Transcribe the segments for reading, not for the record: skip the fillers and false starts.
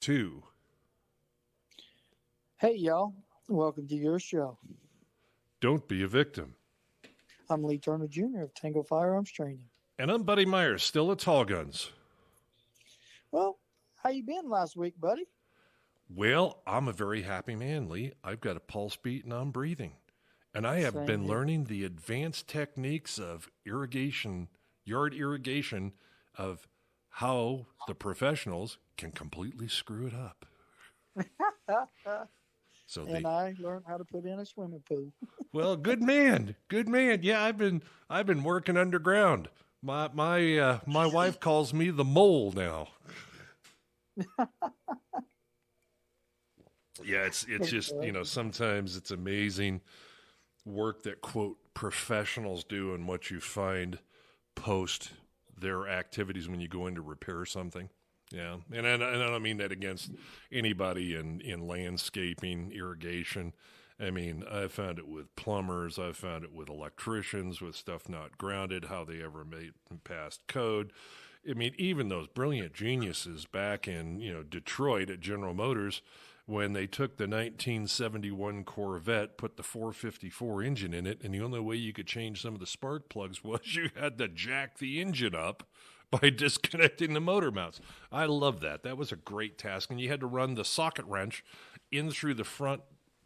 2. Hey, y'all. Welcome to your show. Don't be a victim. I'm Lee Turner Jr. of Tango Firearms Training. And I'm Buddy Myers, still at Tall Guns. Well, how you been last week, buddy? Well, I'm a very happy man, Lee. I've got a pulse beat and I'm breathing. And I have Same been here. learning the advanced techniques of irrigation, yard irrigation, of how the professionals can completely screw it up. So And I learned how to put in a swimming pool. well, good man. Yeah, I've been working underground. My wife calls me the mole now. Yeah, it's just, sometimes it's amazing work that, quote, professionals do and what you find post their activities when you go in to repair something. Yeah, and I don't mean that against anybody in landscaping, irrigation. I mean, I found it with plumbers. I found it with electricians, with stuff not grounded, how they ever made past code. I mean, even those brilliant geniuses back in, Detroit at General Motors, when they took the 1971 Corvette, put the 454 engine in it, and the only way you could change some of the spark plugs was you had to jack the engine up by disconnecting the motor mounts. I love that. That was a great task. And you had to run the socket wrench in through the front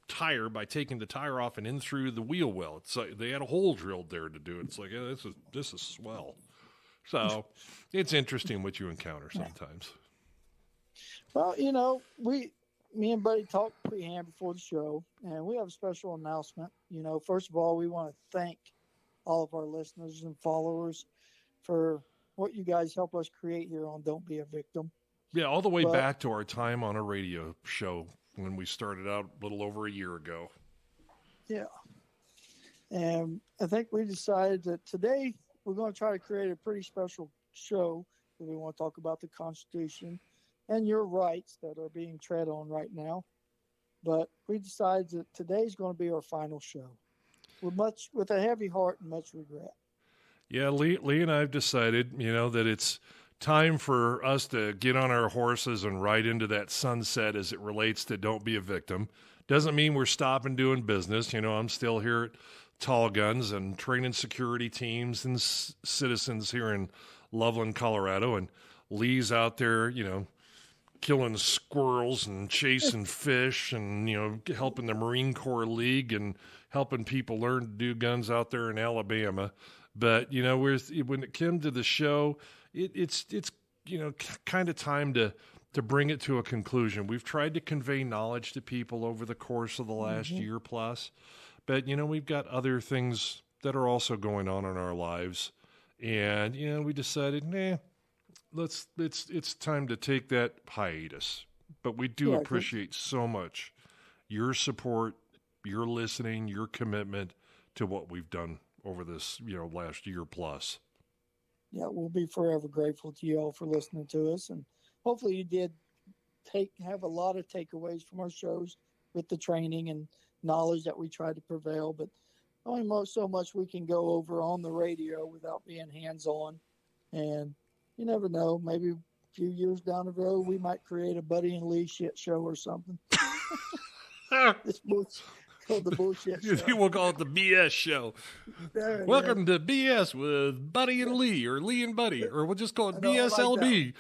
tire by taking the tire off and in through the wheel well. It's like they had a hole drilled there to do it. It's like, yeah, this is swell. So it's interesting what you encounter sometimes. Well, me and Buddy talked pre-hand before the show, and we have a special announcement. First of all, we want to thank all of our listeners and followers for what you guys help us create here on Don't Be a Victim. Yeah, all the way back to our time on a radio show when we started out a little over a year ago. Yeah. And I think we decided that today we're going to try to create a pretty special show that we want to talk about the Constitution and your rights that are being tread on right now. But we decided that today's going to be our final show with a heavy heart and much regret. Yeah, Lee and I have decided, that it's time for us to get on our horses and ride into that sunset as it relates to Don't Be a Victim. Doesn't mean we're stopping doing business. I'm still here at Tall Guns and training security teams and citizens here in Loveland, Colorado. And Lee's out there, killing squirrels and chasing fish and, helping the Marine Corps League and helping people learn to do guns out there in Alabama. But, when it came to the show, it's kind of time to bring it to a conclusion. We've tried to convey knowledge to people over the course of the last year plus. But, we've got other things that are also going on in our lives. And, we decided, it's time to take that hiatus. But we do appreciate so much your support, your listening, your commitment to what we've done over this, last year plus. Yeah, we'll be forever grateful to you all for listening to us. And hopefully you did have a lot of takeaways from our shows with the training and knowledge that we tried to prevail. But only so much we can go over on the radio without being hands-on. And you never know, maybe a few years down the road, we might create a Buddy and Lee shit show or something. This book's called the bullshit show. We'll call it the BS show. Welcome to BS with Buddy and Lee, or Lee and Buddy, or we'll just call it BSLB. Like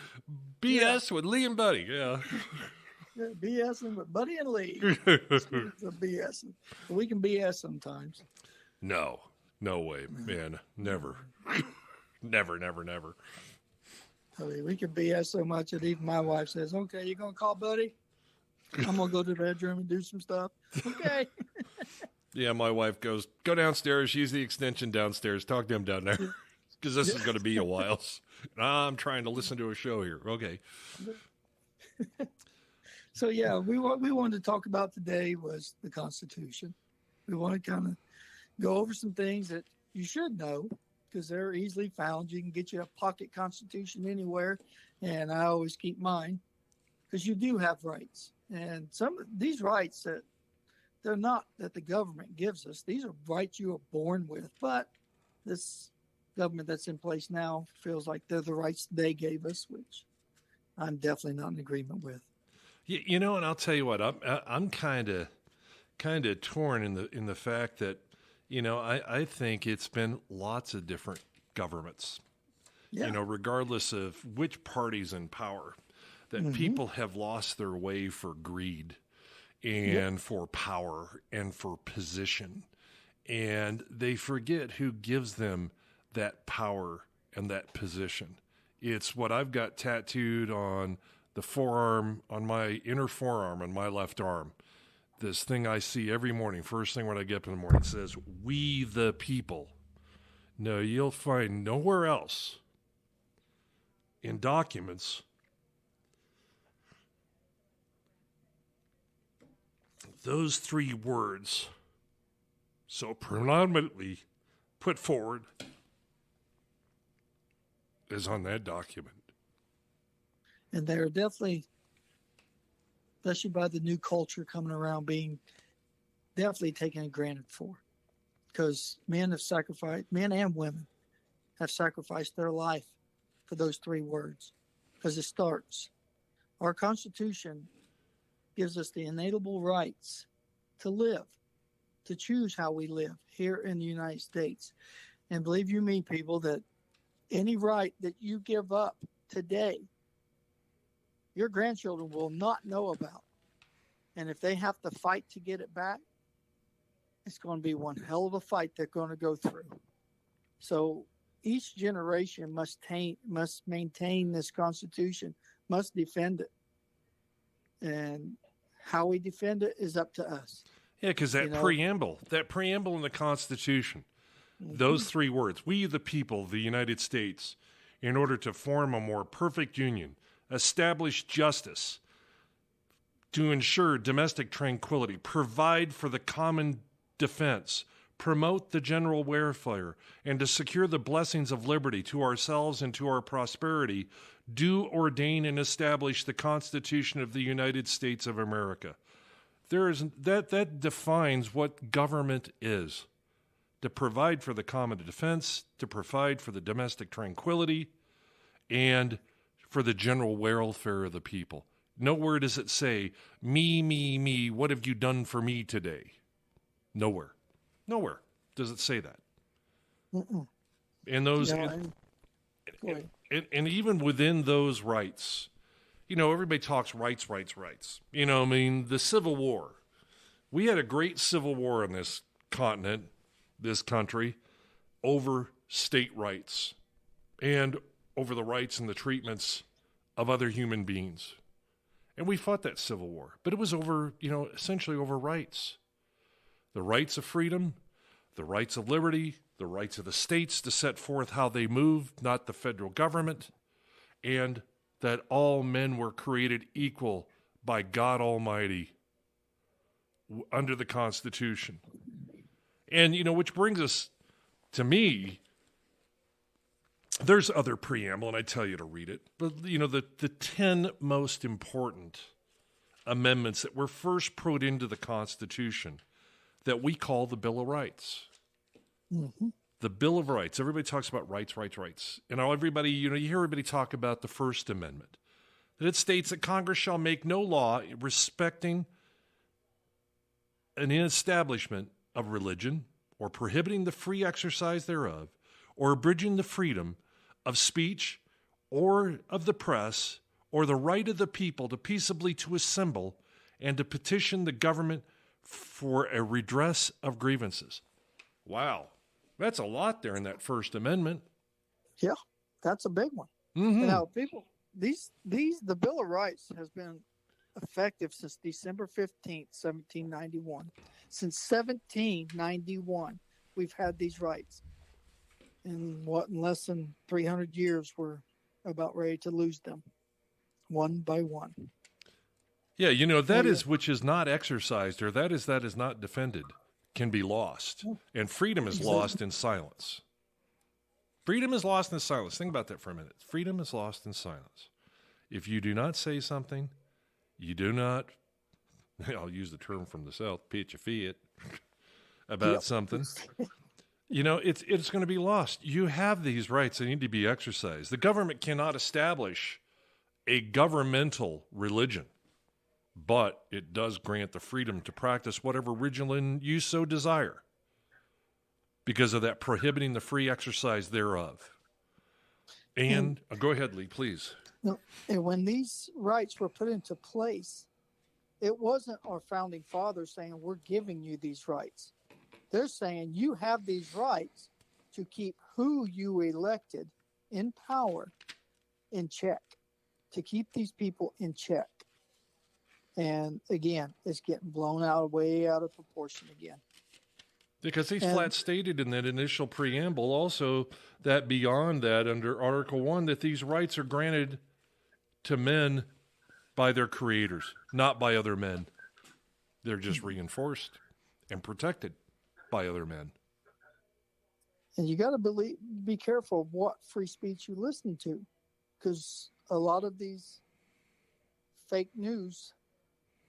BS with Lee and Buddy, yeah. BSing with Buddy and Lee. BS. We can BS sometimes. No way, man. Never. Never. I mean, we can BS so much that even my wife says, okay, you going to call Buddy? I'm going to go to the bedroom and do some stuff. Okay. Yeah, my wife goes, go downstairs, use the extension downstairs, talk to him down there, because this is going to be a while. I'm trying to listen to a show here. Okay. So, yeah, we wanted to talk about today was the Constitution. We want to kind of go over some things that you should know, because they're easily found. You can get you a pocket Constitution anywhere, and I always keep mine, because you do have rights. And some of these rights that they're not that the government gives us. These are rights you are born with. But this government that's in place now feels like they're the rights they gave us, which I'm definitely not in agreement with. And I'll tell you what, I'm kind of torn in the fact that, I think it's been lots of different governments, regardless of which party's in power, that people have lost their way for greed and for power and for position. And they forget who gives them that power and that position. It's what I've got tattooed on the forearm, on my inner forearm, on my left arm. This thing I see every morning, first thing when I get up in the morning, says, "We the people." No, you'll find nowhere else in documents those three words so predominantly put forward as on that document. And they're definitely, especially by the new culture coming around, being definitely taken granted for. Because men and women have sacrificed their life for those three words. Because it starts. Our Constitution gives us the inalienable rights to live, to choose how we live here in the United States. And believe you me, people, that any right that you give up today, your grandchildren will not know about. And if they have to fight to get it back, it's going to be one hell of a fight they're going to go through. So each generation must maintain this Constitution, must defend it. And how we defend it is up to us. Yeah, because that preamble in the Constitution, those three words, "We the people of the United States, in order to form a more perfect union, establish justice, to ensure domestic tranquility, provide for the common defense, promote the general welfare, and to secure the blessings of liberty to ourselves and to our prosperity, do ordain and establish the Constitution of the United States of America." That defines what government is. To provide for the common defense, to provide for the domestic tranquility, and for the general welfare of the people. Nowhere does it say, me, what have you done for me today? Nowhere does it say that. Mm-mm. And those, and even within those rights, everybody talks rights. The Civil War. We had a great Civil War in this continent, this country, over state rights and over the rights and the treatments of other human beings. And we fought that Civil War. But it was over, essentially over rights. The rights of freedom, the rights of liberty, the rights of the states to set forth how they move, not the federal government, and that all men were created equal by God Almighty under the Constitution. And, which brings us to me, there's other preamble, and I tell you to read it, but, the 10 most important amendments that were first put into the Constitution that we call the Bill of Rights. Mm-hmm. The Bill of Rights. Everybody talks about rights. And everybody, you hear everybody talk about the First Amendment. That it states that Congress shall make no law respecting an establishment of religion or prohibiting the free exercise thereof or abridging the freedom of speech or of the press or the right of the people to peaceably to assemble and to petition the government for a redress of grievances. Wow. That's a lot there in that First Amendment. Yeah, that's a big one. Mm-hmm. Now, people, the Bill of Rights has been effective since December 15th, 1791. Since 1791, we've had these rights. In less than 300 years, we're about ready to lose them, one by one. Yeah, which is not exercised, or that is not defended, can be lost. And freedom is lost in silence. Freedom is lost in silence. Think about that for a minute. Freedom is lost in silence. If you do not say something, you do not, I'll use the term from the South, pitch a fit about something, it's going to be lost. You have these rights that need to be exercised. The government cannot establish a governmental religion. but it does grant the freedom to practice whatever religion you so desire because of that prohibiting the free exercise thereof. And go ahead, Lee, please. No, and when these rights were put into place, it wasn't our founding fathers saying, we're giving you these rights. They're saying you have these rights to keep who you elected in power in check, to keep these people in check. And again, it's getting blown out way out of proportion again. Because he's flat stated in that initial preamble also that beyond that, under Article 1, that these rights are granted to men by their creators, not by other men. They're just reinforced and protected by other men. And you got to be careful of what free speech you listen to, because a lot of these fake news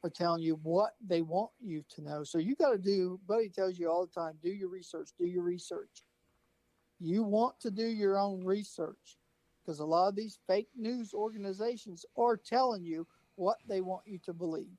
are telling you what they want you to know. So you got to do, Buddy tells you all the time, do your research, do your research. You want to do your own research, because a lot of these fake news organizations are telling you what they want you to believe.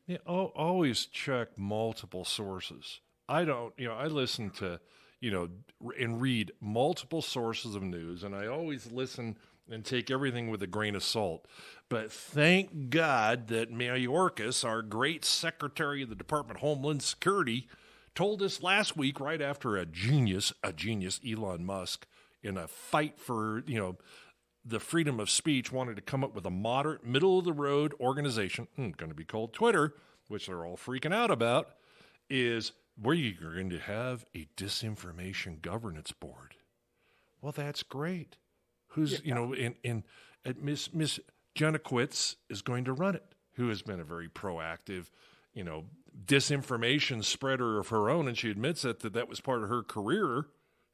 Yeah, always check multiple sources. I listen to, and read multiple sources of news, and I always listen and take everything with a grain of salt. But thank God that Mayorkas, our great Secretary of the Department of Homeland Security, told us last week, right after a genius, Elon Musk, in a fight for, the freedom of speech, wanted to come up with a moderate, middle-of-the-road organization, going to be called Twitter, which they're all freaking out about, is we're going to have a disinformation governance board. Well, that's great. Who's, Miss Jenniquitz is going to run it, who has been a very proactive, disinformation spreader of her own, and she admits that was part of her career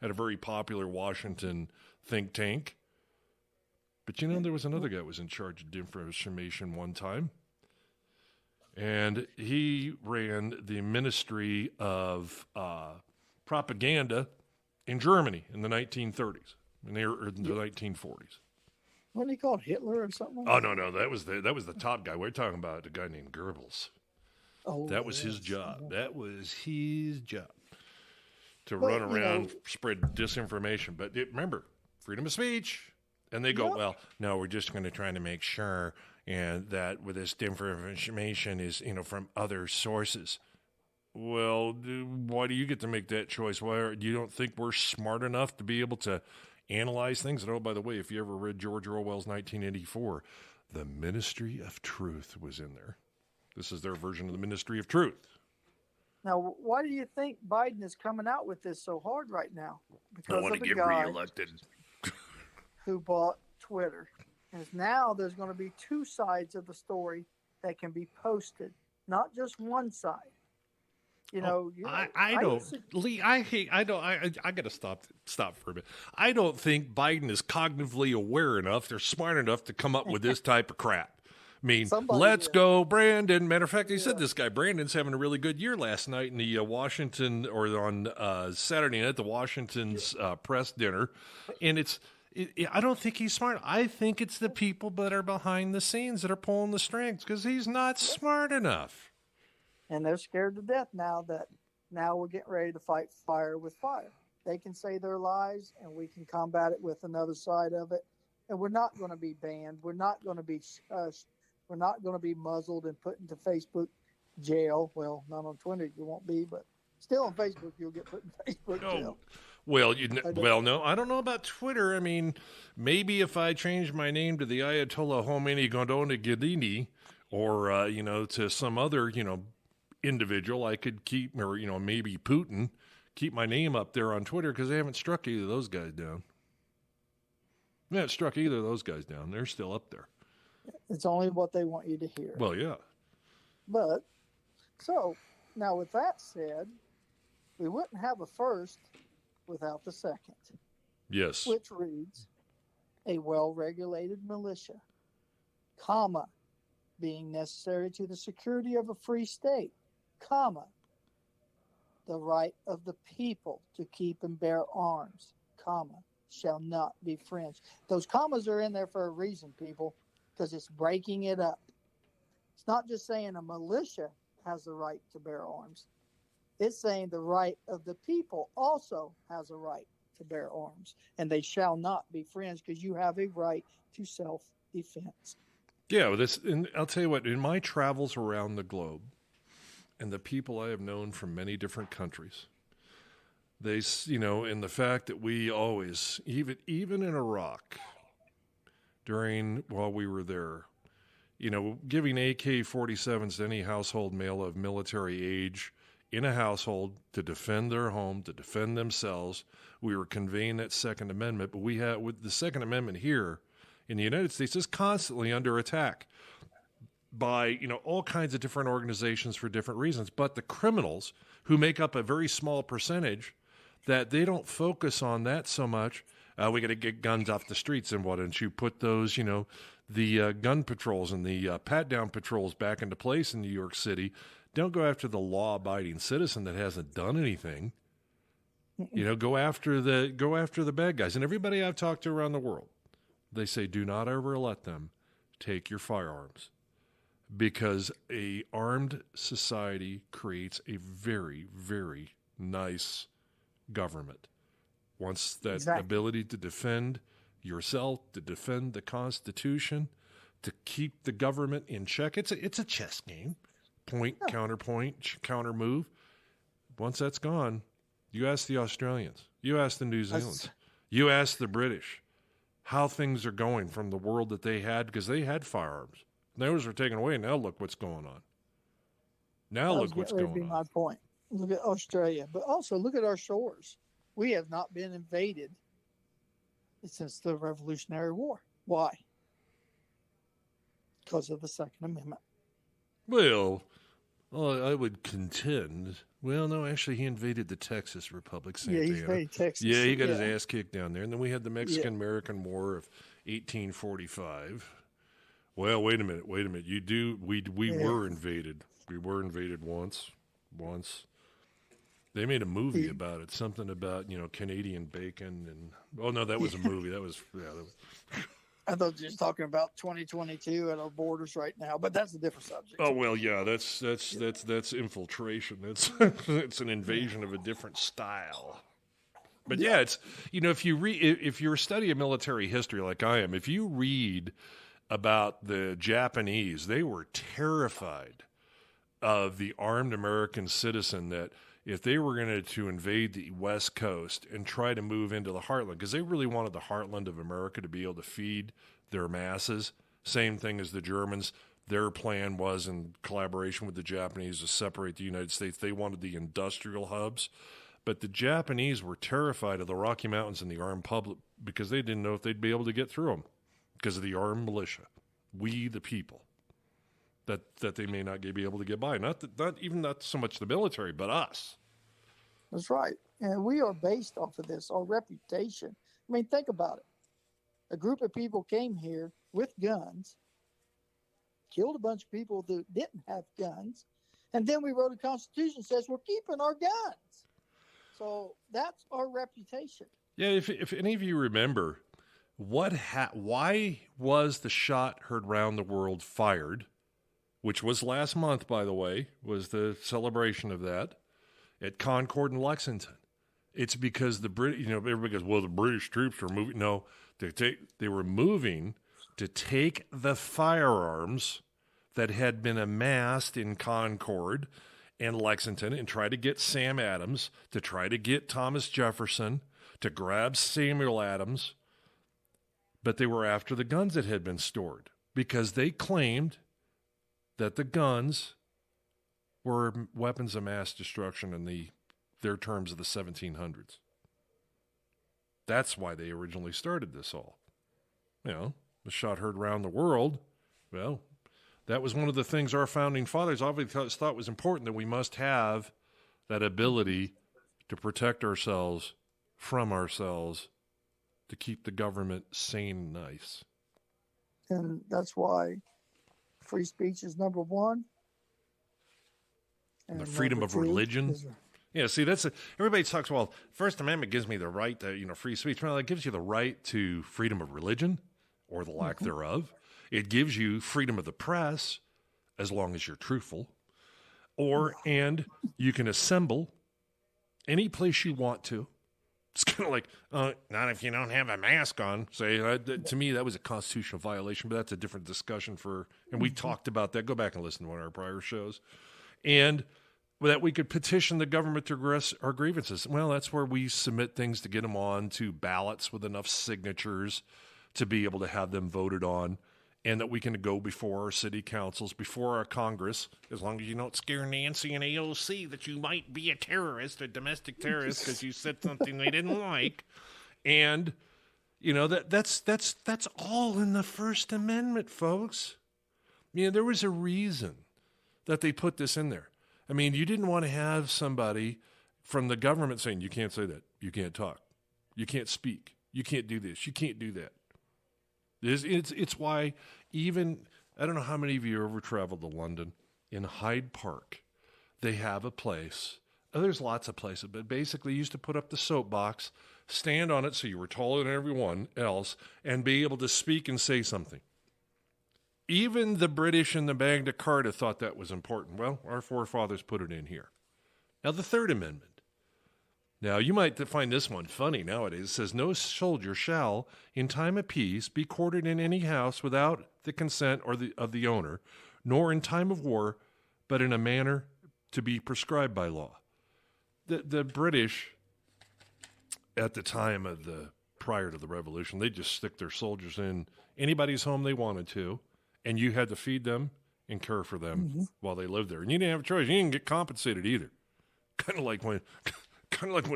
at a very popular Washington think tank. But, there was another guy that was in charge of disinformation one time, and he ran the Ministry of Propaganda in Germany in the 1930s, and they were in the 1940s. Wasn't he called Hitler or something? Oh, no, that was the top guy. We're talking about a guy named Goebbels. Oh, that was his job. Yeah. That was his job, to run around, spread disinformation. But remember, freedom of speech. And they go, well, no, we're just going to try to make sure and that with this disinformation is, from other sources. Well, why do you get to make that choice? Why you don't think we're smart enough to be able to analyze things? And oh, by the way, if you ever read George Orwell's 1984, the Ministry of Truth was in there. This is their version of the Ministry of Truth. Now, why do you think Biden is coming out with this so hard right now? Because I want to get reelected. Who bought Twitter. And now there's going to be two sides of the story that can be posted, not just one side. I got to stop for a bit. I don't think Biden is cognitively aware enough, they're smart enough to come up with this type of crap. I mean, let's go, Brandon. Matter of fact, he said this guy, Brandon's having a really good year last night in the Washington, or on Saturday night at the Washington's press dinner. And I don't think he's smart. I think it's the people that are behind the scenes that are pulling the strings, because he's not smart enough. And they're scared to death now that we're getting ready to fight fire with fire. They can say their lies, and we can combat it with another side of it. And we're not going to be banned. We're not going to be shushed. We're not going to be muzzled and put into Facebook jail. Well, not on Twitter you won't be, but still on Facebook you'll get put in Facebook jail. Well, no, I don't know about Twitter. I mean, maybe if I change my name to the Ayatollah Khomeini Gondona Ghedini, or to some other individual, I could keep, or maybe Putin, keep my name up there on Twitter, because they haven't struck either of those guys down. They haven't struck either of those guys down. They're still up there. It's only what they want you to hear. Well, yeah. But so now, with that said, we wouldn't have a first without the second. Yes. Which reads, a well-regulated militia, comma, being necessary to the security of a free state, comma, the right of the people to keep and bear arms, comma, shall not be infringed. Those commas are in there for a reason, people, because it's breaking it up. It's not just saying a militia has the right to bear arms. It's saying the right of the people also has a right to bear arms, and they shall not be friends because you have a right to self-defense. Yeah, and I'll tell you what, in my travels around the globe and the people I have known from many different countries, and the fact that we always, even in Iraq, while we were there, giving AK-47s to any household male of military age in a household to defend their home, to defend themselves. We were conveying that Second Amendment, but with the Second Amendment here in the United States is constantly under attack by, all kinds of different organizations for different reasons. But the criminals, who make up a very small percentage, that they don't focus on that so much. We got to get guns off the streets, and why don't you put those, the gun patrols and the pat-down patrols back into place in New York City. Don't go after the law-abiding citizen that hasn't done anything. Go after the bad guys. And everybody I've talked to around the world, they say, do not ever let them take your firearms, because a armed society creates a very, very nice government. Once that ability to defend yourself, to defend the Constitution, to keep the government in check, it's a chess game. Point, counterpoint, counter move. Once that's gone, you ask the Australians, you ask the New Zealanders, you ask the British how things are going from the world that they had, because they had firearms. Those are taken away. Now look what's going on. Look what's going on. That would be my point. Look at Australia, but also look at our shores. We have not been invaded since the Revolutionary War. Why? Because of the Second Amendment. Well, I would contend. Well, no, actually, he invaded the Texas Republic, Santa Ana. Yeah, he invaded Texas. Yeah, he got his ass kicked down there. And then we had the Mexican-American War of 1845. Well, wait a minute. We were invaded. We were invaded once. They made a movie about it, something about, Canadian bacon. And no, that was a movie. That was. I thought you were talking about 2022 at our borders right now, but that's a different subject. Oh well, yeah, that's infiltration. It's an invasion of a different style. But yeah, it's if you're studying military history like I am, if you read about the Japanese, they were terrified of the armed American citizen, that if they were going to invade the West Coast and try to move into the heartland, because they really wanted the heartland of America to be able to feed their masses. Same thing as the Germans. Their plan was, in collaboration with the Japanese, to separate the United States. They wanted the industrial hubs. But the Japanese were terrified of the Rocky Mountains and the armed public, because they didn't know if they'd be able to get through them because of the armed militia. We, the people. That they may not be able to get by. Not so much the military, but us. That's right. And we are based off of this, our reputation. I mean, think about it. A group of people came here with guns, killed a bunch of people that didn't have guns, and then we wrote a constitution that says we're keeping our guns. So that's our reputation. Yeah, if any of you remember, why was the shot heard round the world fired, which was last month, by the way, was the celebration of that, at Concord and Lexington. It's because the British, everybody goes, well, the British troops were moving. No, they were moving to take the firearms that had been amassed in Concord and Lexington and try to get Sam Adams, to try to get Thomas Jefferson, to grab Samuel Adams. But they were after the guns that had been stored, because they claimed that the guns were weapons of mass destruction in their terms of the 1700s. That's why they originally started this all. The shot heard around the world. Well, that was one of the things our founding fathers obviously thought was important, that we must have that ability to protect ourselves from ourselves, to keep the government sane and nice. And that's why free speech is number one. And the freedom of religion. Yeah, see, everybody talks, well, First Amendment gives me the right to, free speech. Well, it gives you the right to freedom of religion, or the lack thereof. It gives you freedom of the press, as long as you're truthful. And you can assemble any place you want to. It's kind of like, not if you don't have a mask on. Say, to me, that was a constitutional violation, but that's a different discussion and we talked about that. Go back and listen to one of our prior shows. And that we could petition the government to address our grievances. Well, that's where we submit things to get them on to ballots with enough signatures to be able to have them voted on, and that we can go before our city councils, before our Congress, as long as you don't scare Nancy and AOC that you might be a terrorist, a domestic terrorist, because you said something they didn't like. And, that's all in the First Amendment, folks. There was a reason that they put this in there. You didn't want to have somebody from the government saying, you can't say that, you can't talk, you can't speak, you can't do this, you can't do that. It's why even, I don't know how many of you ever traveled to London. In Hyde Park, they have a place. There's lots of places, but basically you used to put up the soapbox, stand on it so you were taller than everyone else, and be able to speak and say something. Even the British and the Magna Carta thought that was important. Well, our forefathers put it in here. Now, the Third Amendment. Now, you might find this one funny nowadays. It says, no soldier shall, in time of peace, be quartered in any house without the consent of the owner, nor in time of war, but in a manner to be prescribed by law. The British, at the time prior to the Revolution, they just stick their soldiers in anybody's home they wanted to, and you had to feed them and care for them while they lived there. And you didn't have a choice. You didn't get compensated either. Kind of like when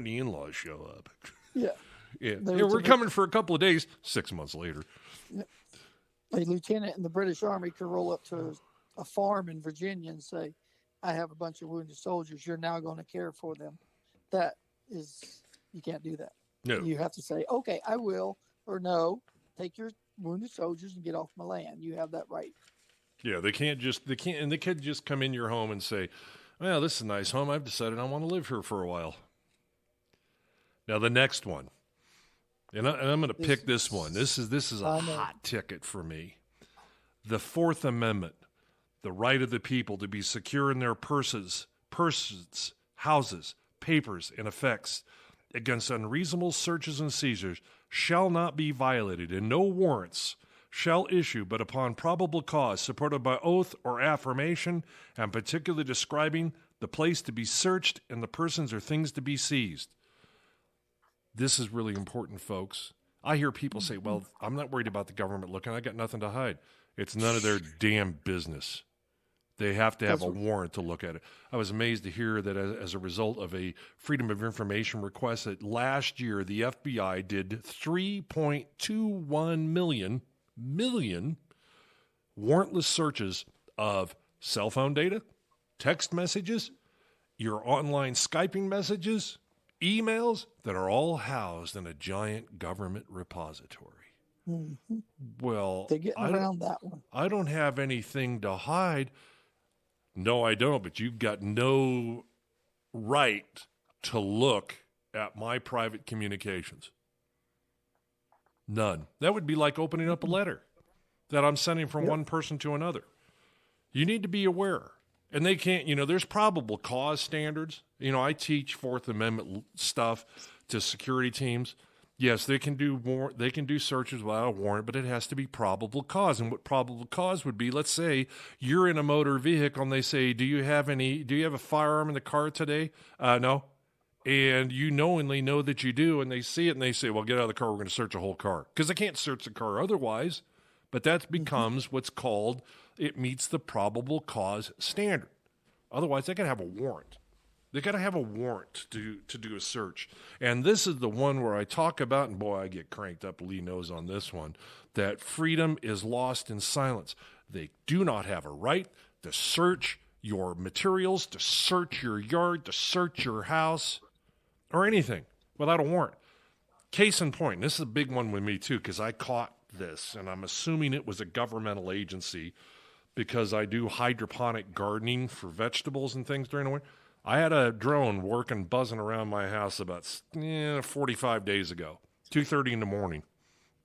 the in-laws show up. Yeah. Yeah. We're coming for a couple of days. 6 months later. A lieutenant in the British Army could roll up to a farm in Virginia and say, I have a bunch of wounded soldiers. You're now going to care for them. You can't do that. No. You have to say, okay, I will, or no, take your wounded soldiers and get off my land. You have that right. Yeah, they can't just come in your home and say, well, this is a nice home. I've decided I want to live here for a while. Now, the next one, and I'm going to pick this one. This is a hot ticket for me. The Fourth Amendment, the right of the people to be secure in their persons, houses, papers, and effects against unreasonable searches and seizures shall not be violated, and no warrants shall issue but upon probable cause supported by oath or affirmation, and particularly describing the place to be searched and the persons or things to be seized. This is really important, folks. I hear people say, well, I'm not worried about the government looking. I got nothing to hide. It's none of their damn business. They have to have a warrant to look at it. I was amazed to hear that as a result of a Freedom of Information request that last year the FBI did 3.21 million warrantless searches of cell phone data, text messages, your online Skyping messages, emails that are all housed in a giant government repository. Mm-hmm. Well, they're getting around that one. I don't have anything to hide. No, I don't, but you've got no right to look at my private communications. None. That would be like opening up a letter that I'm sending from one person to another. You need to be aware. And they can't, there's probable cause standards. I teach Fourth Amendment stuff to security teams. Yes, they can do searches without a warrant, but it has to be probable cause. And what probable cause would be, let's say you're in a motor vehicle and they say, do you have a firearm in the car today? No. And you knowingly know that you do, and they see it and they say, well, get out of the car, we're going to search a whole car. Because they can't search the car otherwise. But that becomes what's called, it meets the probable cause standard. Otherwise, they got to have a warrant. They got to have a warrant to do a search. And this is the one where I talk about, and boy, I get cranked up, Lee knows on this one, that freedom is lost in silence. They do not have a right to search your materials, to search your yard, to search your house, or anything without a warrant. Case in point, this is a big one with me too, because I caught this, and I'm assuming it was a governmental agency because I do hydroponic gardening for vegetables and things during the winter. I had a drone buzzing around my house about 45 days ago, 2:30 in the morning.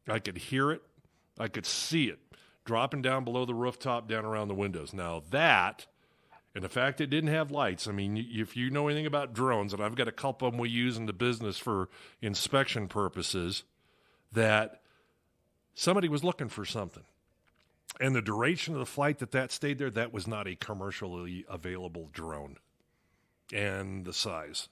I could hear it. I could see it dropping down below the rooftop, down around the windows. Now that, and the fact it didn't have lights, I mean, if you know anything about drones, and I've got a couple of them we use in the business for inspection purposes, that somebody was looking for something. And the duration of the flight that stayed there, that was not a commercially available drone. And the size.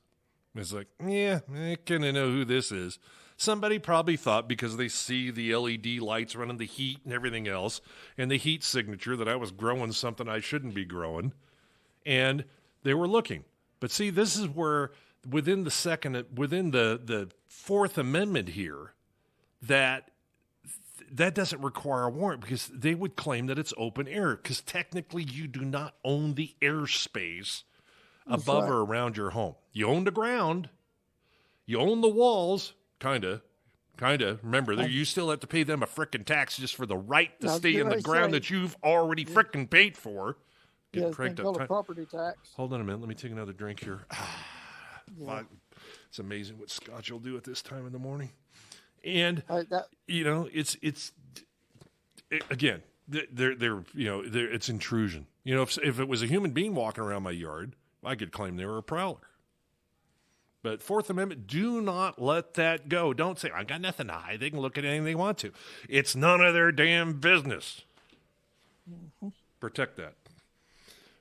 It's like, yeah, I kind of know who this is. Somebody probably thought, because they see the LED lights running, the heat and everything else, and the heat signature, that I was growing something I shouldn't be growing. And they were looking. But see, this is where within the Fourth Amendment here, that doesn't require a warrant, because they would claim that it's open air, because technically you do not own the airspace above or around your home. You own the ground. You own the walls, kind of. Remember, you still have to pay them a frickin' tax just for the right to stay in the ground that you've already frickin' paid for. It's called a property tax. Hold on a minute. Let me take another drink here. It's amazing what Scotch will do at this time in the morning. And again, it's intrusion. If it was a human being walking around my yard, I could claim they were a prowler. But Fourth Amendment, do not let that go. Don't say, I got nothing to hide. They can look at anything they want to. It's none of their damn business. Mm-hmm. Protect that.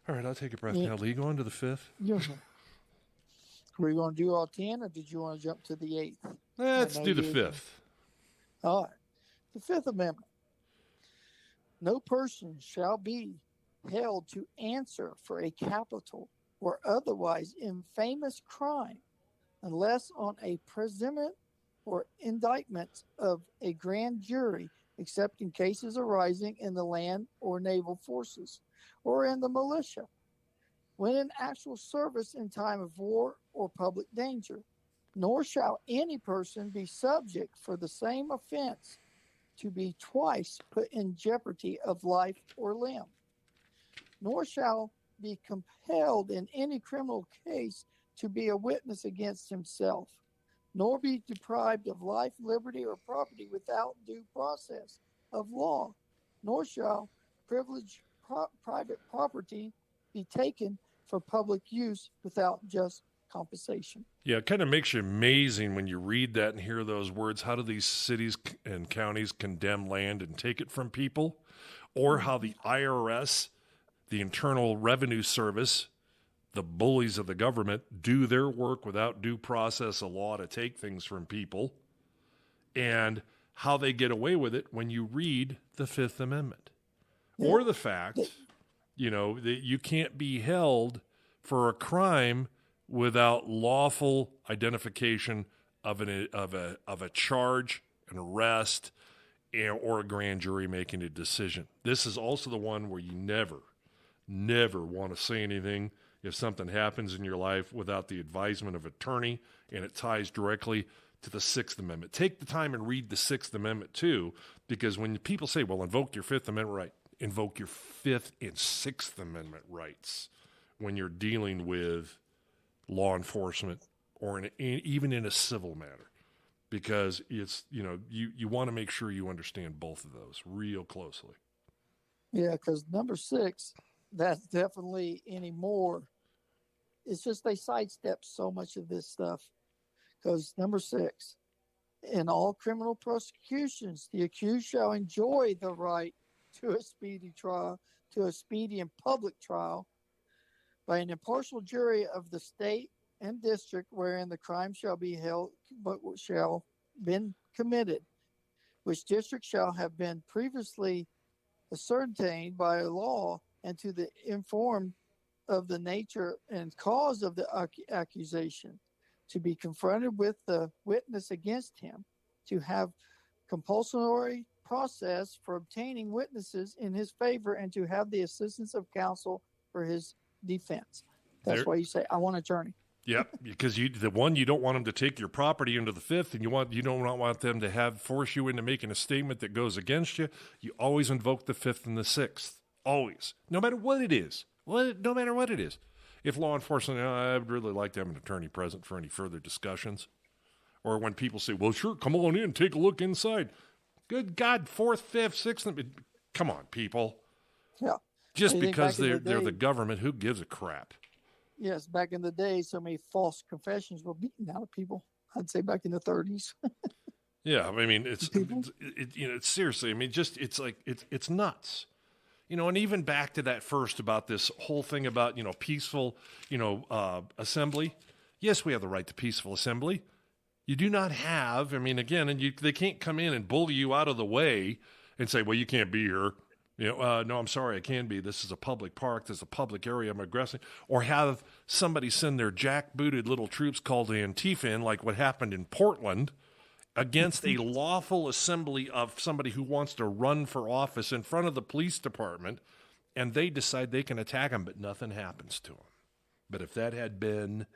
All right, I'll take a breath now. Lee, go on to the fifth. Were you going to do all 10, or did you want to jump to the 8th? Let's do the 5th. All right. The Fifth Amendment. No person shall be held to answer for a capital or otherwise infamous crime unless on a presumption or indictment of a grand jury, except in cases arising in the land or naval forces or in the militia, when in actual service in time of war or public danger. Nor shall any person be subject for the same offense to be twice put in jeopardy of life or limb. Nor shall be compelled in any criminal case to be a witness against himself, nor be deprived of life, liberty, or property without due process of law, nor shall privileged private property be taken for public use without just compensation. Yeah, it kind of makes you amazing when you read that and hear those words. How do these cities and counties condemn land and take it from people? Or how the IRS, the Internal Revenue Service, the bullies of the government, do their work without due process of law to take things from people, and how they get away with it when you read the Fifth Amendment. Yeah. Or the fact, that you can't be held for a crime without lawful identification of a charge, an arrest, or a grand jury making a decision. This is also the one where you never want to say anything if something happens in your life without the advisement of attorney, and it ties directly to the Sixth Amendment. Take the time and read the Sixth Amendment too, because when people say, well, invoke your Fifth Amendment right, invoke your Fifth and Sixth Amendment rights when you're dealing with law enforcement or even in a civil matter, because it's, you want to make sure you understand both of those real closely. Yeah, because number 6, that's definitely anymore. It's just they sidestep so much of this stuff. Because number 6, in all criminal prosecutions, the accused shall enjoy the right to a speedy trial, to a speedy and public trial, by an impartial jury of the state and district wherein the crime shall be held, but shall been committed, which district shall have been previously ascertained by law, and to the informed of the nature and cause of the accusation, to be confronted with the witness against him, to have compulsory process for obtaining witnesses in his favor, and to have the assistance of counsel for his defense. That's why you say, I want an attorney. Yep, because you don't want them to take your property into the Fifth, and you don't want them to force you into making a statement that goes against you. You always invoke the Fifth and the Sixth, always, no matter what it is. No matter what it is. If law enforcement, I'd really like to have an attorney present for any further discussions, or when people say, "Well, sure, come on in, take a look inside." Good God, Fourth, Fifth, Sixth, Come on, people. Yeah. Just because they're the government, who gives a crap? Yes, back in the day, so many false confessions were beaten out of people. I'd say back in the 30s. Yeah, I mean, it's seriously. I mean, it's nuts. And even back to that first about this whole thing about peaceful assembly. Yes, we have the right to peaceful assembly. You do not have. I mean, again, and they can't come in and bully you out of the way and say, "Well, you can't be here." No, I'm sorry, I can be. This is a public park. This is a public area. I'm aggressing. Or have somebody send their jackbooted little troops called Antifa in, like what happened in Portland, against a lawful assembly of somebody who wants to run for office in front of the police department, and they decide they can attack them, but nothing happens to them. But if that had been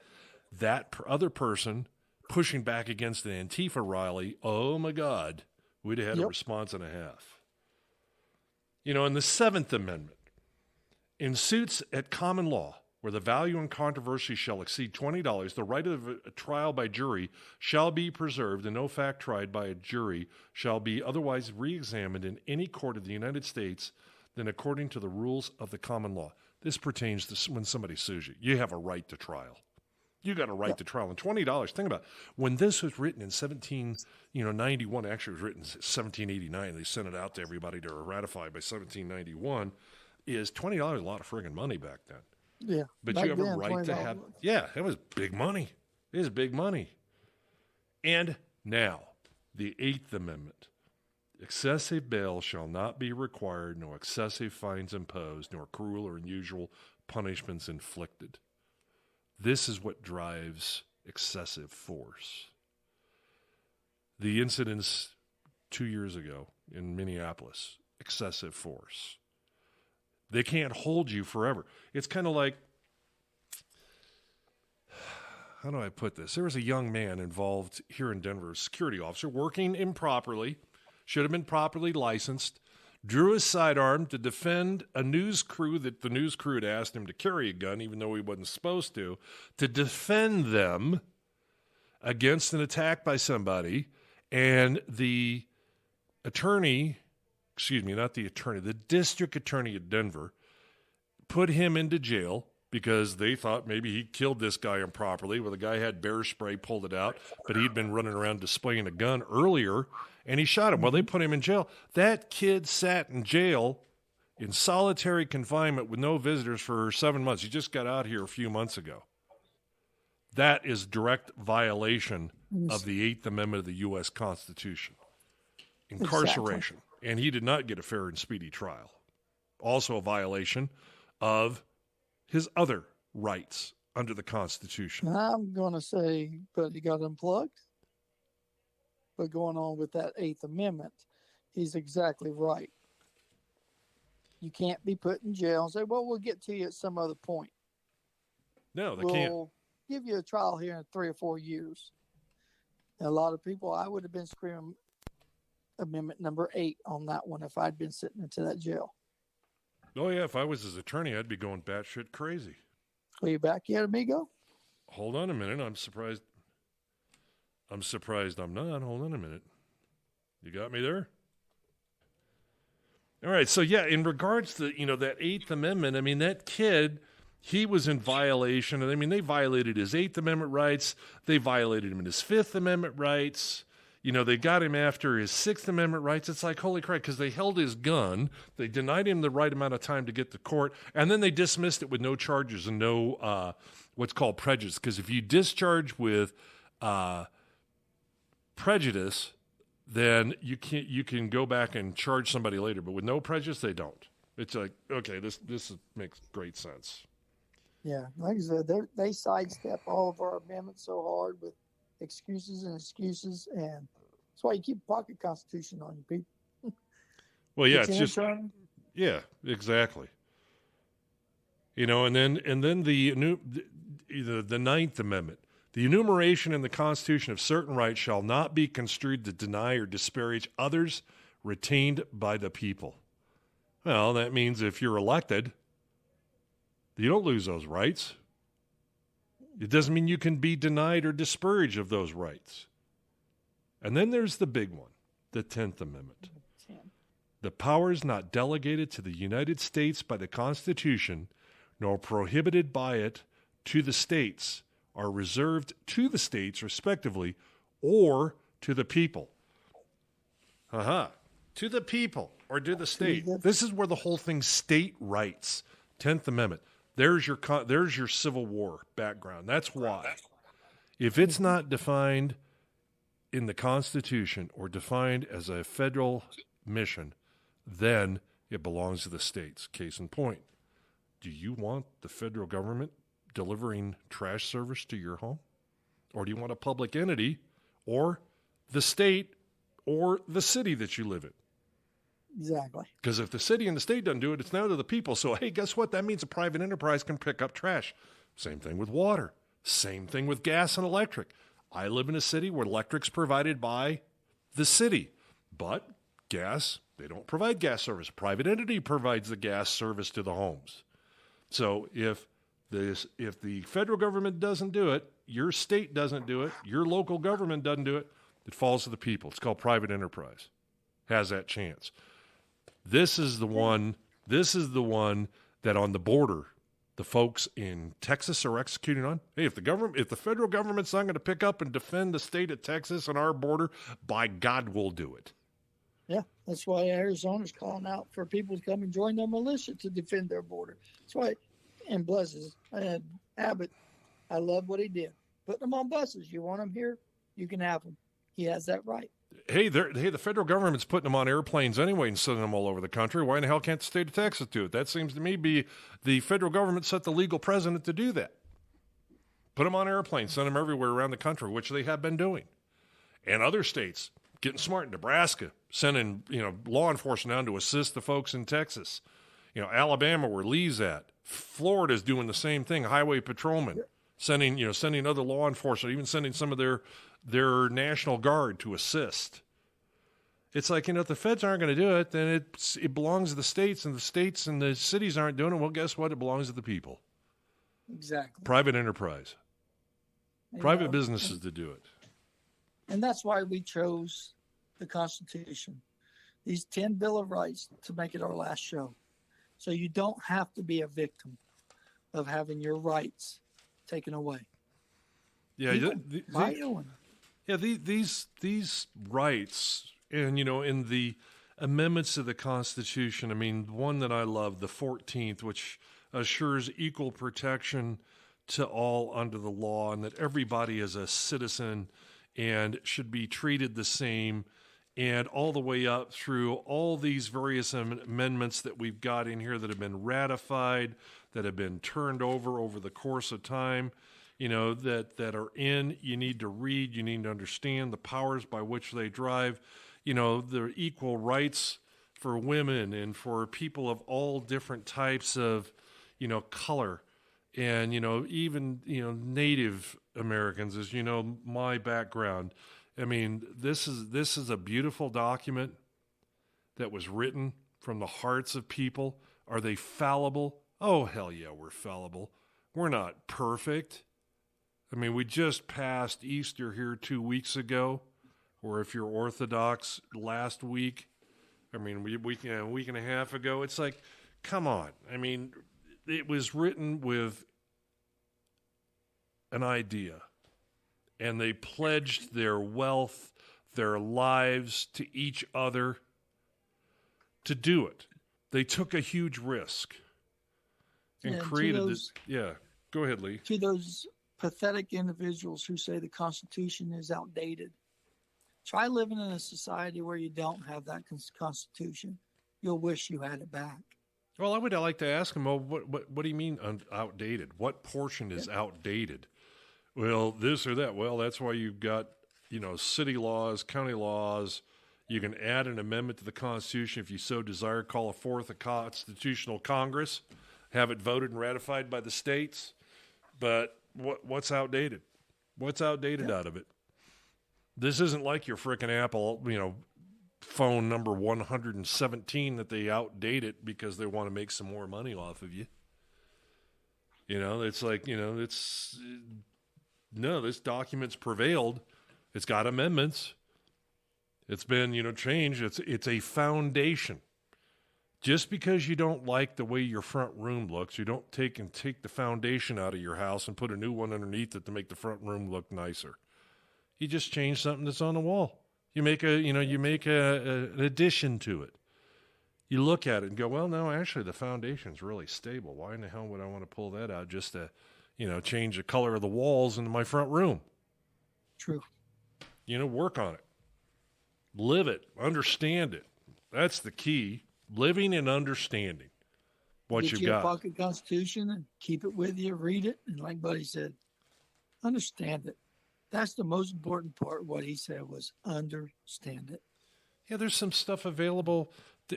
that other person pushing back against an Antifa rally, oh my God, we'd have had a response and a half. In the Seventh Amendment, in suits at common law, where the value and controversy shall exceed $20, the right of a trial by jury shall be preserved, and no fact tried by a jury shall be otherwise re-examined in any court of the United States than according to the rules of the common law. This pertains to when somebody sues you. You have a right to trial. You got a right to trial. And $20, think about it. When this was written in 1791, actually it was written in 1789, they sent it out to everybody to ratify by 1791, is $20 a lot of friggin' money back then. Yeah. But you have a right to have, it was big money. It is big money. And now, the Eighth Amendment. Excessive bail shall not be required, nor excessive fines imposed, nor cruel or unusual punishments inflicted. This is what drives excessive force. The incidents 2 years ago in Minneapolis, excessive force. They can't hold you forever. It's kind of like, how do I put this? There was a young man involved here in Denver, a security officer, working improperly, should have been properly licensed, drew his sidearm to defend a news crew that the news crew had asked him to carry a gun, even though he wasn't supposed to defend them against an attack by somebody. And the attorney, the district attorney at Denver put him into jail because they thought maybe he killed this guy improperly. Well, the guy had bear spray, pulled it out, but he'd been running around displaying a gun earlier, and he shot him. Well, they put him in jail. That kid sat in jail in solitary confinement with no visitors for 7 months. He just got out here a few months ago. That is direct violation of the Eighth Amendment of the U.S. Constitution. Incarceration. Exactly. And he did not get a fair and speedy trial. Also a violation of his other rights under the Constitution. I'm going to say, but he got unplugged. But going on with that Eighth Amendment, he's exactly right. You can't be put in jail and say, well, we'll get to you at some other point. No, they can't. We'll give you a trial here in 3 or 4 years. And a lot of people, I would have been screaming Amendment number 8 on that one if I'd been sitting into that jail. Oh, yeah, if I was his attorney, I'd be going batshit crazy. Are you back yet, amigo? Hold on a minute. I'm surprised I'm not. Hold on a minute. You got me there? All right, so yeah, in regards to, that Eighth Amendment, I mean, that kid, he was in violation. I mean, they violated his Eighth Amendment rights. They violated him in his Fifth Amendment rights. They got him after his Sixth Amendment rights. It's like, holy crap, because they held his gun. They denied him the right amount of time to get to court, and then they dismissed it with no charges and no what's called prejudice. Because if you discharge with prejudice, then you can go back and charge somebody later. But with no prejudice, they don't. It's like, okay, this makes great sense. Yeah, like I said, they sidestep all of our amendments so hard with excuses, and that's why you keep a pocket constitution on you, people. Well, yeah, it's just yeah, exactly. And then the Ninth Amendment. The enumeration in the Constitution of certain rights shall not be construed to deny or disparage others retained by the people. Well, that means if you're elected, you don't lose those rights. It doesn't mean you can be denied or disparaged of those rights. And then there's the big one, the 10th Amendment. The powers not delegated to the United States by the Constitution, nor prohibited by it to the states, are reserved to the states, respectively, or to the people. To the people or to the state. This is where the whole thing, state rights, 10th Amendment. There's your Civil War background. That's why. If it's not defined in the Constitution or defined as a federal mission, then it belongs to the states. Case in point, do you want the federal government delivering trash service to your home? Or do you want a public entity or the state or the city that you live in? Exactly. Because if the city and the state doesn't do it, it's now to the people. So, hey, guess what? That means a private enterprise can pick up trash. Same thing with water. Same thing with gas and electric. I live in a city where electric's provided by the city. But gas, they don't provide gas service. A private entity provides the gas service to the homes. So if the federal government doesn't do it, your state doesn't do it, your local government doesn't do it, it falls to the people. It's called private enterprise. Has that chance. This is the one that on the border, the folks in Texas are executing on. Hey, if the federal government's not going to pick up and defend the state of Texas on our border, by God, we'll do it. Yeah, that's why Arizona's calling out for people to come and join their militia to defend their border. That's why, and blesses Abbott, I love what he did. Put them on buses. You want them here, you can have them. He has that right. Hey, the federal government's putting them on airplanes anyway and sending them all over the country. Why in the hell can't the state of Texas do it? That seems to me be the federal government set the legal precedent to do that. Put them on airplanes, send them everywhere around the country, which they have been doing. And other states getting smart. Nebraska sending law enforcement down to assist the folks in Texas. Alabama, where Lee's at. Florida's doing the same thing. Highway patrolmen sending other law enforcement, even sending some of their National Guard to assist. It's like, if the feds aren't going to do it, then it belongs to the states, and the states and the cities aren't doing it. Well, guess what? It belongs to the people. Exactly. Private enterprise. Private businesses to do it. And that's why we chose the Constitution, these 10 Bill of Rights, to make it our last show. So you don't have to be a victim of having your rights taken away. Yeah, these rights, and in the amendments to the Constitution, I mean, one that I love, the 14th, which assures equal protection to all under the law, and that everybody is a citizen and should be treated the same, and all the way up through all these various amendments that we've got in here that have been ratified, that have been turned over the course of time, that are in. You need to read, you need to understand the powers by which they drive, the equal rights for women and for people of all different types of, color, and, even, Native Americans, as my background. I mean, this is a beautiful document that was written from the hearts of people. Are they fallible? Oh, hell yeah, we're fallible. We're not perfect. I mean, we just passed Easter here 2 weeks ago, or if you're Orthodox, last week. I mean, a week and a half ago. It's like, come on. I mean, it was written with an idea, and they pledged their wealth, their lives to each other to do it. They took a huge risk and created this. Yeah, go ahead, Lee. To those pathetic individuals who say the Constitution is outdated, try living in a society where you don't have that Constitution. You'll wish you had it back. Well, I would like to ask them, well, what do you mean outdated? What portion is outdated? Well, this or that. Well, that's why you've got, city laws, county laws. You can add an amendment to the Constitution if you so desire, call forth a constitutional Congress, have it voted and ratified by the states. But what's outdated? What's outdated out of it? This isn't like your frickin' Apple, phone number 117 that they outdate it because they want to make some more money off of you. It's like, no, this document's prevailed. It's got amendments. It's been, changed. It's a foundation. Just because you don't like the way your front room looks, you don't take the foundation out of your house and put a new one underneath it to make the front room look nicer. You just change something that's on the wall. You make an addition to it. You look at it and go, well, no, actually the foundation's really stable. Why in the hell would I want to pull that out just to, change the color of the walls in my front room? True. Work on it. Live it. Understand it. That's the key. Living and understanding what you've got. Get your pocket constitution and keep it with you. Read it. And like Buddy said, understand it. That's the most important part. What he said was understand it. Yeah, there's some stuff available.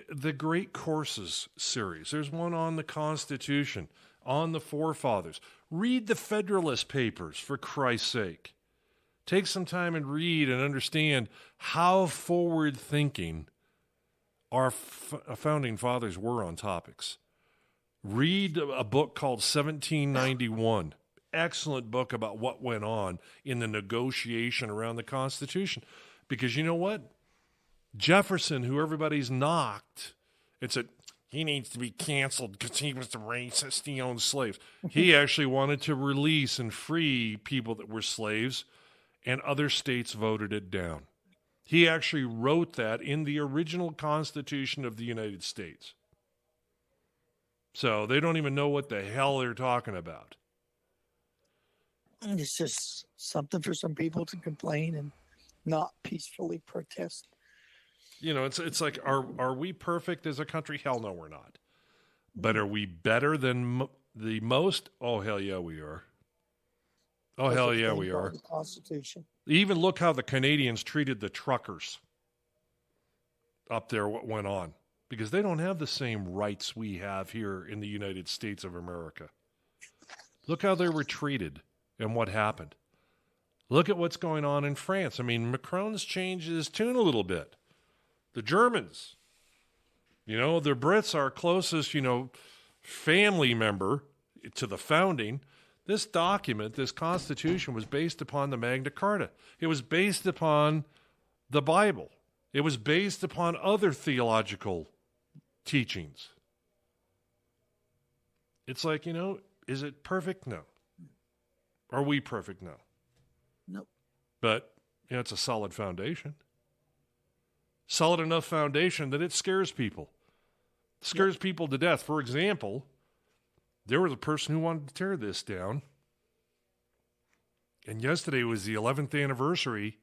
The Great Courses series. There's one on the Constitution, on the Forefathers. Read the Federalist Papers, for Christ's sake. Take some time and read and understand how forward-thinking our founding fathers were on topics. Read a book called 1791. Excellent book about what went on in the negotiation around the Constitution. Because you know what? Jefferson, who everybody's knocked, and said he needs to be canceled because he was the racist, he owned slaves. He actually wanted to release and free people that were slaves, and other states voted it down. He actually wrote that in the original Constitution of the United States. So they don't even know what the hell they're talking about. It's just something for some people to complain and not peacefully protest. It's like, are we perfect as a country? Hell no, we're not. But are we better than the most? Oh, hell yeah, we are. Oh, hell yeah, we are. The Constitution. Even look how the Canadians treated the truckers up there, what went on. Because they don't have the same rights we have here in the United States of America. Look how they were treated and what happened. Look at what's going on in France. I mean, Macron's changed his tune a little bit. The Germans, the Brits, our closest, family member to the founding. This document, this Constitution, was based upon the Magna Carta. It was based upon the Bible. It was based upon other theological teachings. It's like, is it perfect? No. Are we perfect? No. Nope. But, it's a solid foundation. Solid enough foundation that it scares people. It scares people to death. For example, there was a person who wanted to tear this down. And yesterday was the 11th anniversary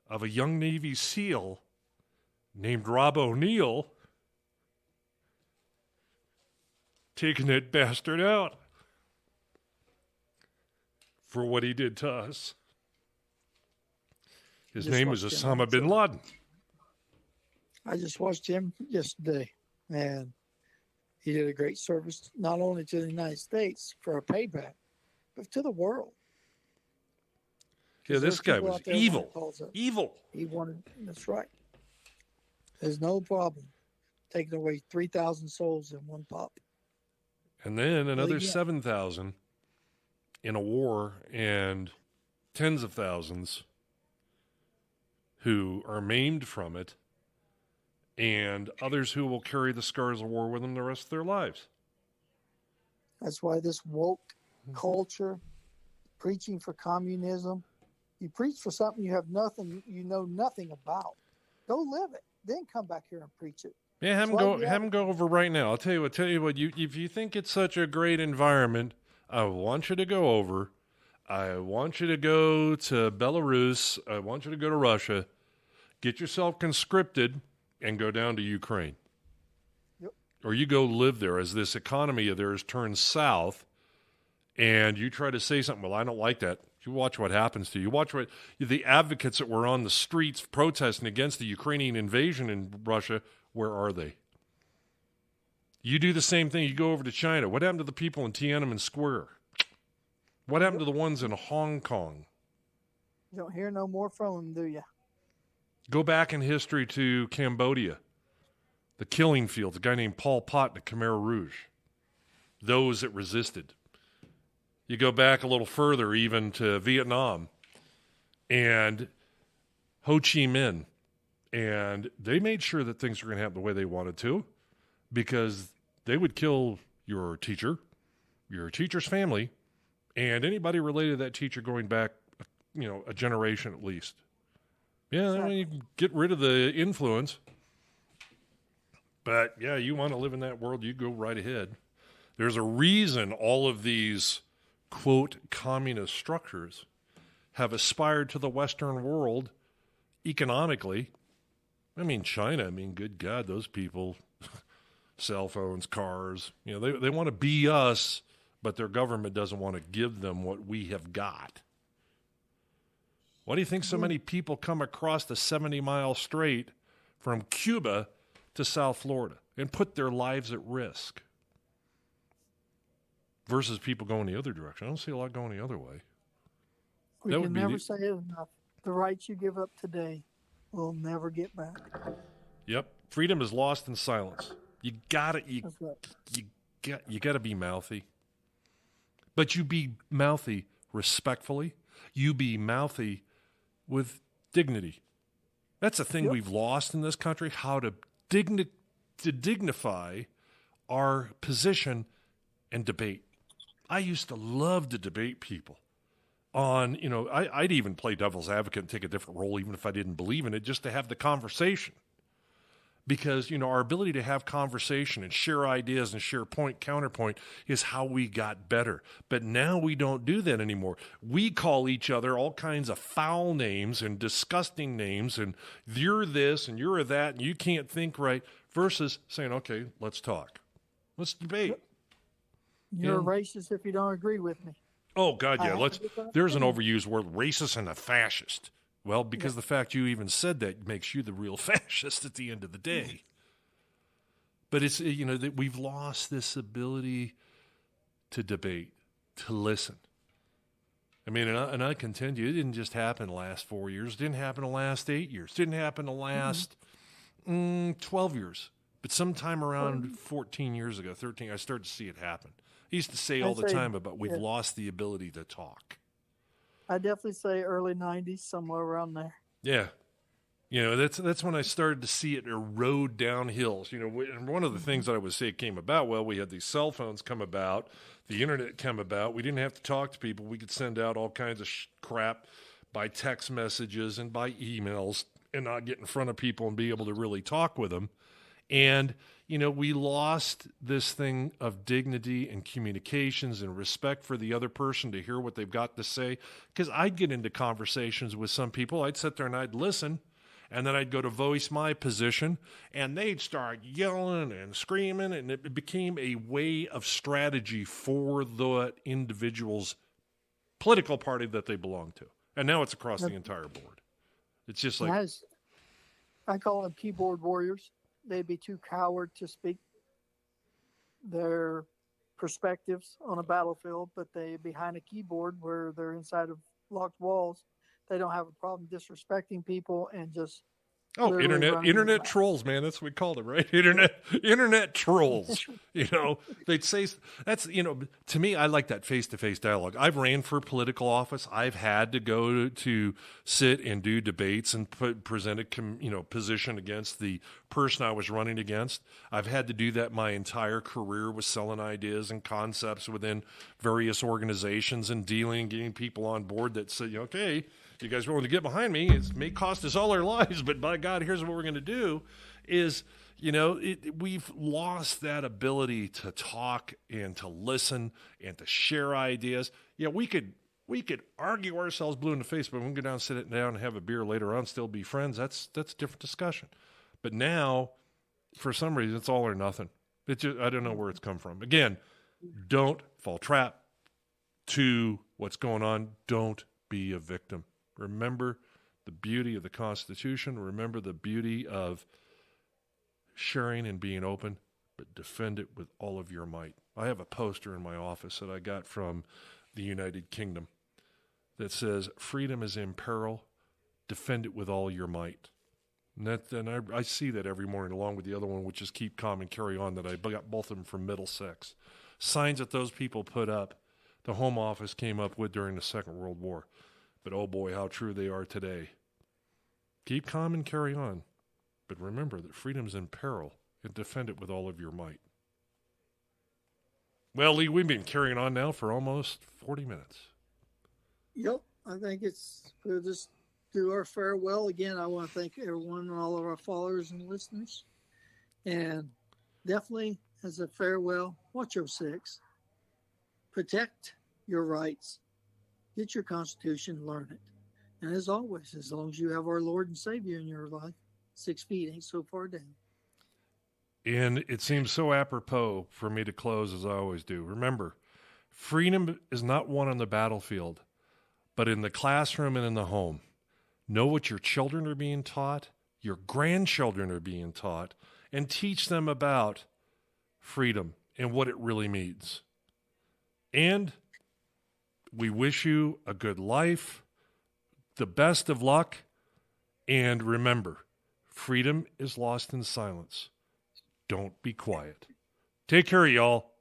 of a young Navy SEAL named Rob O'Neill taking that bastard out for what he did to us. His name was Osama bin Laden. I just watched him yesterday, and he did a great service, not only to the United States for a payback, but to the world. Yeah, this guy was evil. Evil. He wanted, that's right. There's no problem taking away 3,000 souls in one pop. And then another 7,000 in a war, and tens of thousands who are maimed from it, and others who will carry the scars of war with them the rest of their lives. That's why this woke culture, preaching for communism, you preach for something you know nothing about. Go live it. Then come back here and preach it. Yeah, have him go over right now. I'll tell you what, if you think it's such a great environment, I want you to go over. I want you to go to Belarus. I want you to go to Russia. Get yourself conscripted and go down to Ukraine. Yep. Or you go live there as this economy of theirs turns south, and you try to say something, well, I don't like that. You watch what happens to you. Watch what the advocates that were on the streets protesting against the Ukrainian invasion in Russia, where are they? You do the same thing. You go over to China. What happened to the people in Tiananmen Square? What happened to the ones in Hong Kong? You don't hear no more from them, do you? Go back in history to Cambodia. The killing fields, a guy named Pol Pot in the Khmer Rouge. Those that resisted. You go back a little further, even to Vietnam and Ho Chi Minh. And they made sure that things were going to happen the way they wanted to. because they would kill your teacher's family, and anybody related to that teacher going back, a generation at least. Yeah, I mean, you can get rid of the influence. But, yeah, you want to live in that world, you go right ahead. There's a reason all of these, quote, communist structures have aspired to the Western world economically. I mean, China, good God, those people, cell phones, cars, they want to be us, but their government doesn't want to give them what we have got. Why do you think so many people come across the 70-mile strait from Cuba to South Florida and put their lives at risk versus people going the other direction? I don't see a lot going the other way. We can never say it enough. The rights you give up today will never get back. Yep. Freedom is lost in silence. You gotta be mouthy. But you be mouthy respectfully. You be mouthy with dignity. That's a thing we've lost in this country, how to dignify our position and debate. I used to love to debate people on, I'd even play devil's advocate and take a different role even if I didn't believe in it, just to have the conversation. Because, our ability to have conversation and share ideas and share counterpoint is how we got better. But now we don't do that anymore. We call each other all kinds of foul names and disgusting names, and you're this and you're that and you can't think right, versus saying, okay, let's talk. Let's debate. You're a racist if you don't agree with me. Oh, God, yeah. There's an overused word, racist and a fascist. Well, because the fact you even said that makes you the real fascist at the end of the day. But it's, that we've lost this ability to debate, to listen. And I contend you, it didn't just happen the last 4 years. It didn't happen the last 8 years. It didn't happen the last 12 years. But sometime around 14 years ago, 13, I started to see it happen. I used to say all the time about we've lost the ability to talk. I definitely say early 90s, somewhere around there. Yeah. That's when I started to see it erode down hills. And one of the things that I would say came about, we had these cell phones come about, the internet come about. We didn't have to talk to people. We could send out all kinds of crap by text messages and by emails and not get in front of people and be able to really talk with them. And, we lost this thing of dignity and communications and respect for the other person to hear what they've got to say. Because I'd get into conversations with some people. I'd sit there and I'd listen, and then I'd go to voice my position, and they'd start yelling and screaming, and it became a way of strategy for the individual's political party that they belong to. And now it's across the entire board. It's just like... I call them keyboard warriors. They'd be too coward to speak their perspectives on a battlefield, but they behind a keyboard where they're inside of locked walls, they don't have a problem disrespecting people and just internet trolls, man. That's what we called them, right? Internet trolls. They'd say that's, to me, I like that face-to-face dialogue. I've ran for political office. I've had to go to sit and do debates and present a position against the person I was running against. I've had to do that my entire career with selling ideas and concepts within various organizations and getting people on board that say, okay, you guys willing to get behind me? It may cost us all our lives, but by God, here's what we're going to do is, we've lost that ability to talk and to listen and to share ideas. Yeah, we could argue ourselves blue in the face, but we can go down, sit down and have a beer later on, still be friends. That's a different discussion. But now, for some reason, it's all or nothing. I don't know where it's come from. Again, don't fall trap to what's going on. Don't be a victim. Remember the beauty of the Constitution. Remember the beauty of sharing and being open, but defend it with all of your might. I have a poster in my office that I got from the United Kingdom that says, freedom is in peril, defend it with all your might. And I see that every morning along with the other one, which is keep calm and carry on, that I got both of them from Middlesex. Signs that those people put up, the Home Office came up with during the Second World War. But oh boy, how true they are today. Keep calm and carry on. But remember that freedom's in peril and defend it with all of your might. Well, Lee, we've been carrying on now for almost 40 minutes. Yep, I think we'll just do our farewell. Again, I want to thank everyone and all of our followers and listeners. And definitely, as a farewell, watch your six. Protect your rights. Get your Constitution, learn it. And as always, as long as you have our Lord and Savior in your life, 6 feet ain't so far down. And it seems so apropos for me to close as I always do. Remember, freedom is not won on the battlefield, but in the classroom and in the home. Know what your children are being taught, your grandchildren are being taught, and teach them about freedom and what it really means. And we wish you a good life, the best of luck, and remember, freedom is lost in silence. Don't be quiet. Take care, y'all.